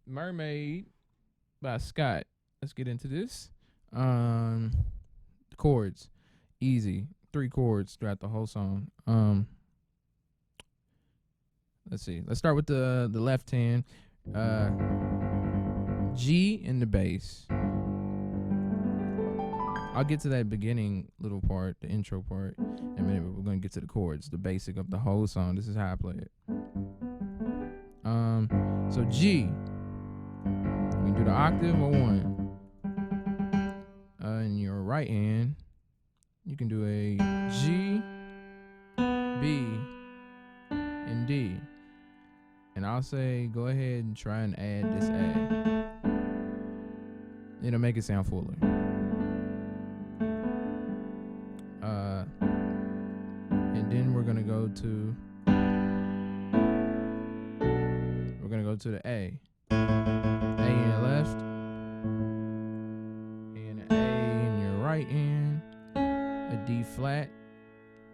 Mermaid by Skott. Let's get into this. The chords, easy, 3 chords throughout the whole song. Let's see. Let's start with the left hand. G in the bass. I'll get to that beginning little part, the intro part, in a minute, but we're gonna get to the chords, the basic of the whole song. This is how I play it. So G, you can do the octave or 1. In your right hand, you can do a G, B, and D. And I'll say go ahead and try and add this A. It'll make it sound fuller. And then we're gonna go to the A. A in your left, and an A in your right hand, a D flat,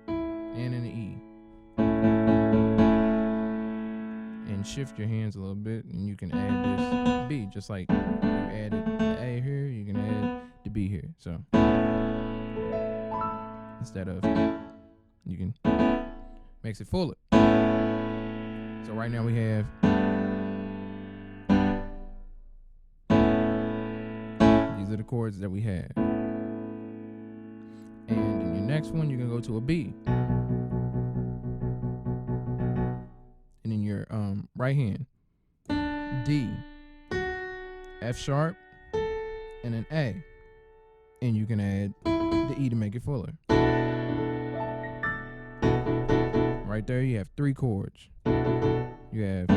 and an E. And shift your hands a little bit, and you can add this B, just like you added the A here, you can add the B here. So instead of, you can makes it fuller. So right now we have these are the chords that we have. And in your next one, you're gonna go to a B. And in your right hand, D, F sharp, and an A. And you can add the E to make it fuller. Right there, you have 3 chords. You have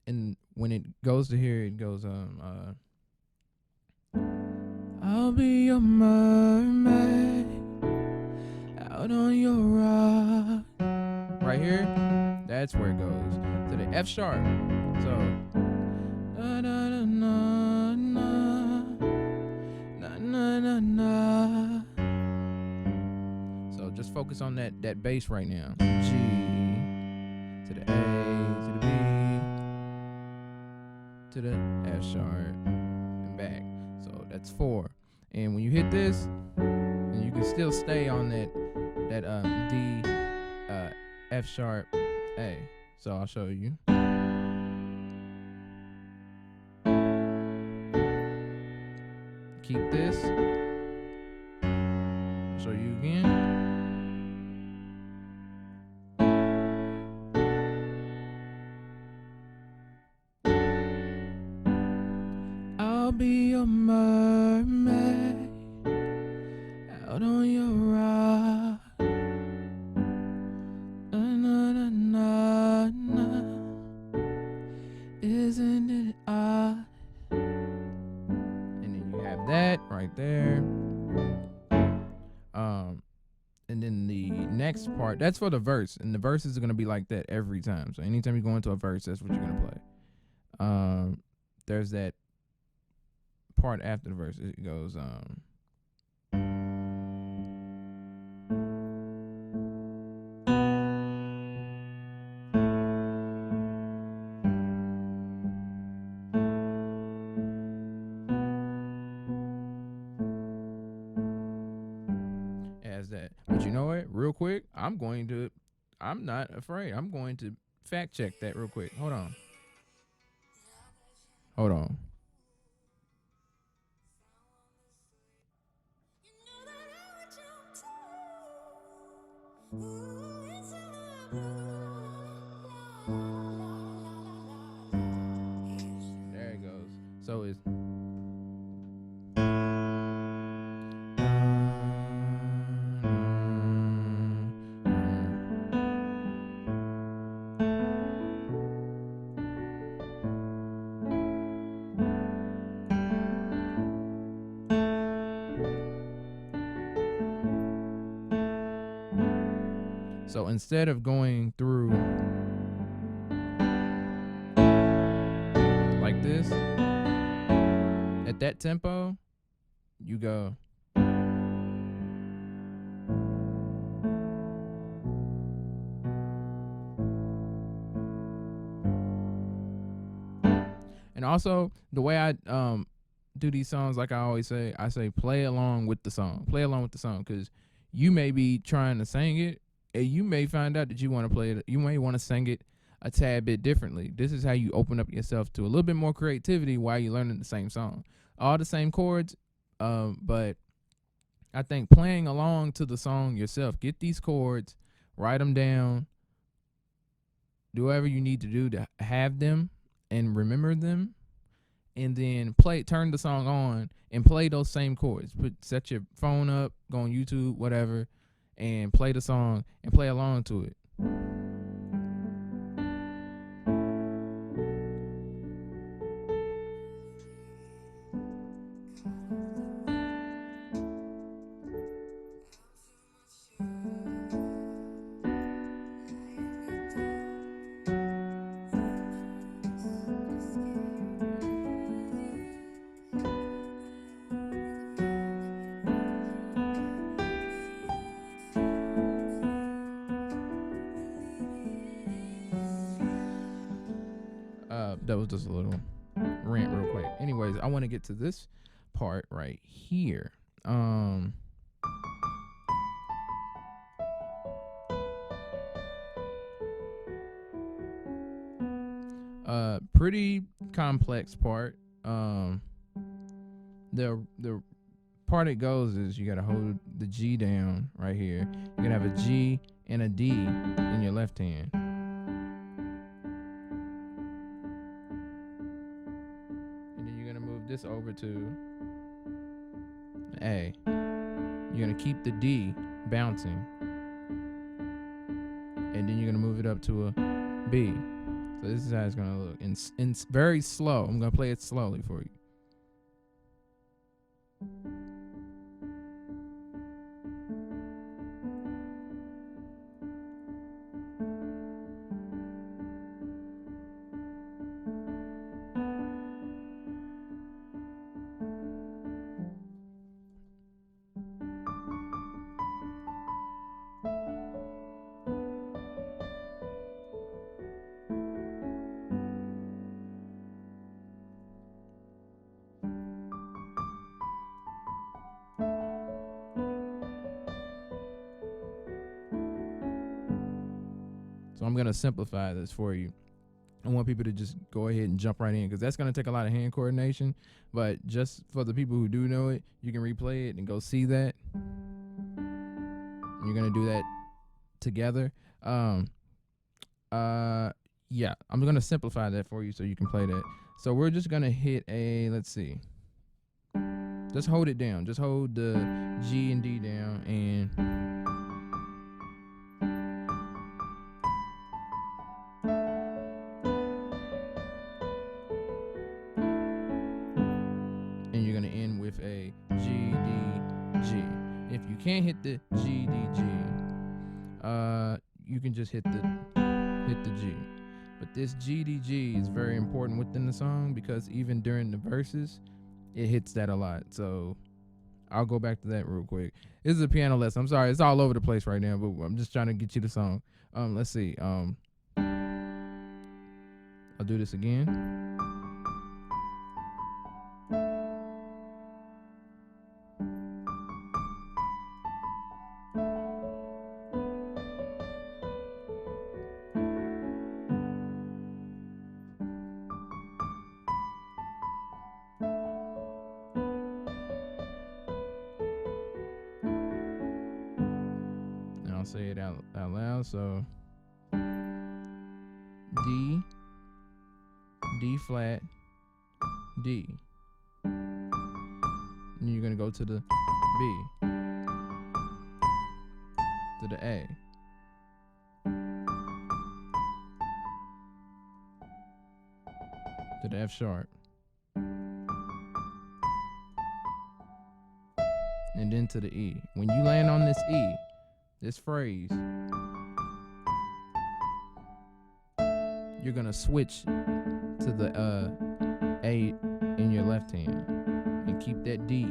and when it goes to here, it goes I'll be your mermaid out on your rock. Right here, that's where it goes to the F sharp. So na na na na na na na na. So just focus on that bass right now. G to the A to the B to the F sharp and back. So that's 4. And when you hit this, and you can still stay on that D, F sharp, A. So I'll show you. Keep this. I'll show you again. I'll be your mermaid out on your rock. Na na na na. Isn't it odd? And then you have that right there. And then the next part, that's for the verse, and the verses are gonna be like that every time. So anytime you go into a verse, that's what you're gonna play. There's that part after the verse. It goes as that. But you know what? Real quick, I'm not afraid. I'm going to fact check that real quick. Hold on. There it goes. So it's so instead of going through at that tempo, you go. And also the way I do these songs, like I always say, I say play along with the song. Play along with the song, because you may be trying to sing it, and you may find out that you want to play it. You may want to sing it a tad bit differently. This is how you open up yourself to a little bit more creativity while you're learning the same song. All the same chords, but I think playing along to the song yourself, get these chords, write them down, do whatever you need to do to have them and remember them, and then turn the song on and play those same chords. Set your phone up, go on YouTube, whatever, and play the song and play along to it. That was just a little rant real quick. Anyways, I want to get to this part right here. Pretty complex part. The part it goes is you gotta hold the G down right here. You're gonna have a G and a D in your left hand. This over to A. You're gonna keep the D bouncing, and then you're gonna move it up to a B. So this is how it's gonna look. And very slow. I'm gonna play it slowly for you. So I'm going to simplify this for you. I want people to just go ahead and jump right in, because that's going to take a lot of hand coordination. But just for the people who do know it, you can replay it and go see that. You're going to do that together. Yeah, I'm going to simplify that for you so you can play that. So we're just going to hit a, let's see. Just hold it down. Just hold the G and D down, and you're going to end with a G, D, G. If you can't hit the G, D, G, you can just hit the G. But this G, D, G is very important within the song, because even during the verses, it hits that a lot. So I'll go back to that real quick. This is a piano lesson. I'm sorry, it's all over the place right now, but I'm just trying to get you the song. Let's see. I'll do this again. I'll say it out loud. So D, D flat, D. And you're gonna go to the B, to the A, to the F sharp, and then to the E. When you land on this E, this phrase, you're gonna switch to the A in your left hand. keep that D.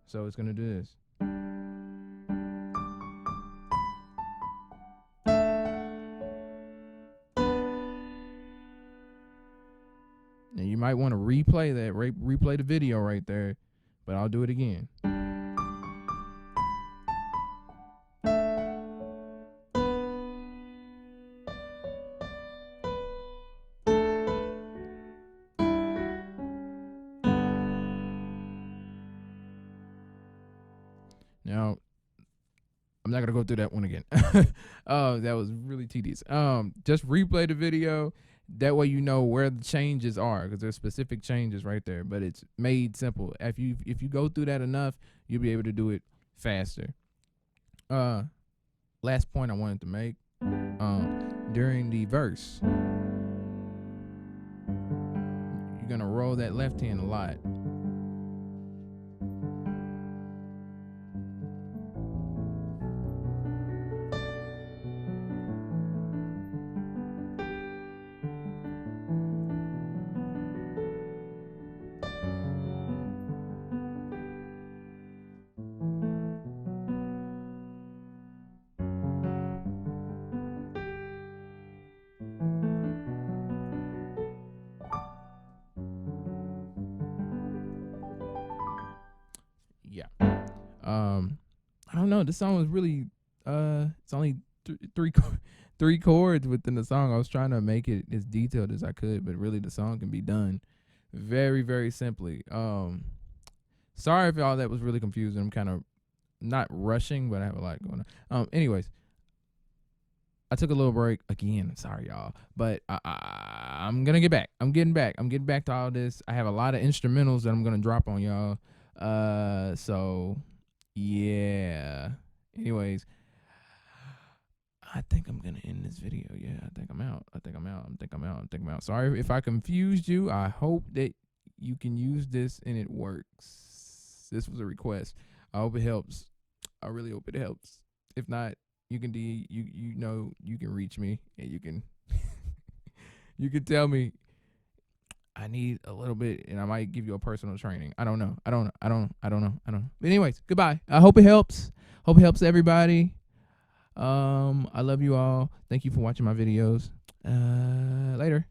So it's gonna do this. And you might want to replay that, replay the video right there, but I'll do it again. Now, I'm not gonna go through that one again. That was really tedious. Just replay the video. That way you know where the changes are, because there's specific changes right there. But it's made simple. If you go through that enough, you'll be able to do it faster. Last point I wanted to make. During the verse, you're gonna roll that left hand a lot. Yeah. I don't know. This song was really it's only three chords within the song. I was trying to make it as detailed as I could, but really the song can be done very, very simply. Sorry if all that was really confusing. I'm kind of not rushing, but I have a lot going on. Anyways, I took a little break again. Sorry, y'all, but I'm gonna get back. I'm getting back to all this. I have a lot of instrumentals that I'm gonna drop on y'all. So yeah. Anyways, I think I'm gonna end this video. Yeah, I think I'm out. Sorry if I confused you. I hope that you can use this and it works. This was a request. I hope it helps. I really hope it helps. If not, you can you can reach me and you can you can tell me I need a little bit and I might give you a personal training. I don't know. But anyways, goodbye. I hope it helps. Hope it helps everybody. I love you all. Thank you for watching my videos. Later.